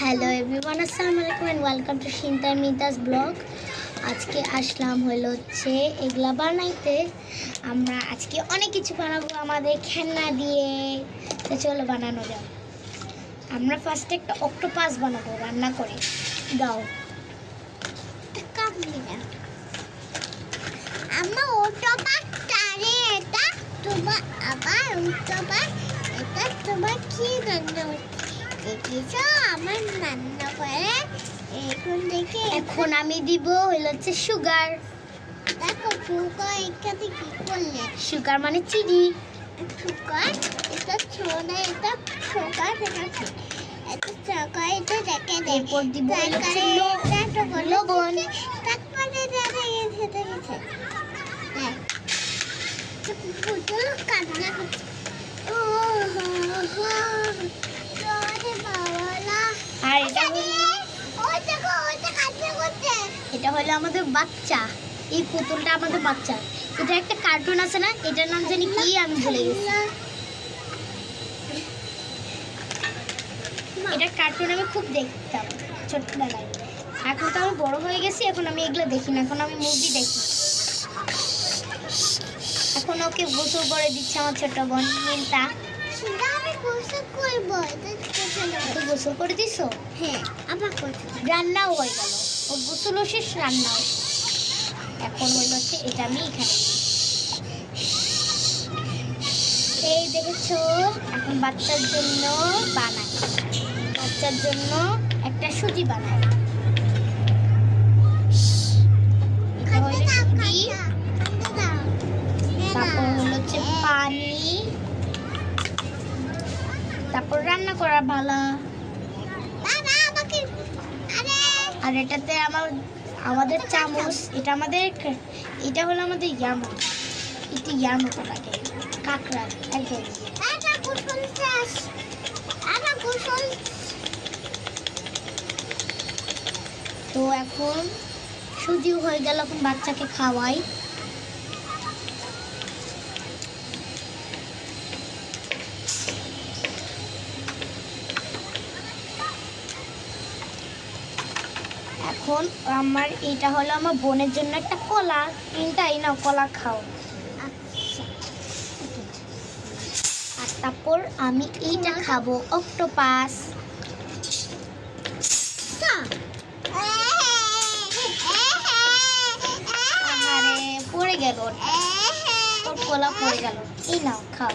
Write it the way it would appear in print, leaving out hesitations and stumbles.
Hello everyone, আসসালামু আলাইকুম and welcome to শিন্তা মিতাস ব্লগ। আজকে আসলাম হচ্ছে এগুলা বানাইতে। আমরা আজকে অনেক কিছু বানাবো আমাদের খেলনা দিয়ে। তো চলো বানানো যাও। আমরা ফার্স্টে একটা অক্টোপাস বানাবো রান্না করে। দাও আমার অক্টোপাস টারে এটা তোমার আবার অক্টোপাস এটা তোমার কি রান্না দেখেছো আমার রান্না করে এখন আমি দিব হচ্ছে সুগার। দেখো সুগার এখানে কি করলে সুগার মানে চিনি। সুগার এটা ছোনা এটা সুগার দেখাচ্ছে এটা সুগার এটা দেখে এরপর দিব হচ্ছে লবণ তারপরে দাদা এসে দেখেছে পুতুল কান্না করছে আর এটা হলো আমাদের বাচ্চা। এই পুতুলটা আমাদের বাচ্চা। এটা একটা কার্টুন আছে না, এটার নাম জানি কি আমি ভুলে গেছি। এটা কার্টুন আমি খুব দেখতাম ছোটবেলায়। এখন তো আমি বড় হয়ে গেছি, এখন আমি এগুলো দেখি না, এখন আমি মুভি দেখি। এখন ওকে গোসল করে দিচ্ছে আমার ছোট বোন মিন্তা। গোসল করে দিছো? হ্যাঁ আবার রান্নাও হয়ে গেল, ও গোসলও শেষ, রান্নাও। এখন হচ্ছে এটা আমি এখানে এই দেখেছো। এখন বাচ্চার জন্য বানাই, বাচ্চার জন্য একটা সুজি বানাই। তারপর হচ্ছে পানি, তারপর রান্না করা ভালো। আর এটাতে আমাদের চামচ, এটা হলো আমাদের ইয়ামো। এটা ইয়ার মতো লাগে, কাঁকড়া একদম। তো এখন সুজিও হয়ে গেল, এখন বাচ্চাকে খাওয়াই। এখন এটা হলো আমার বোনের জন্য একটা কলা। তিনটাই না কলা খাও। আর তারপর আমি এইটা খাবো, অক্টোপাস। আরে পড়ে গেল, ওর কলা পড়ে গেল। এই নাও খাও।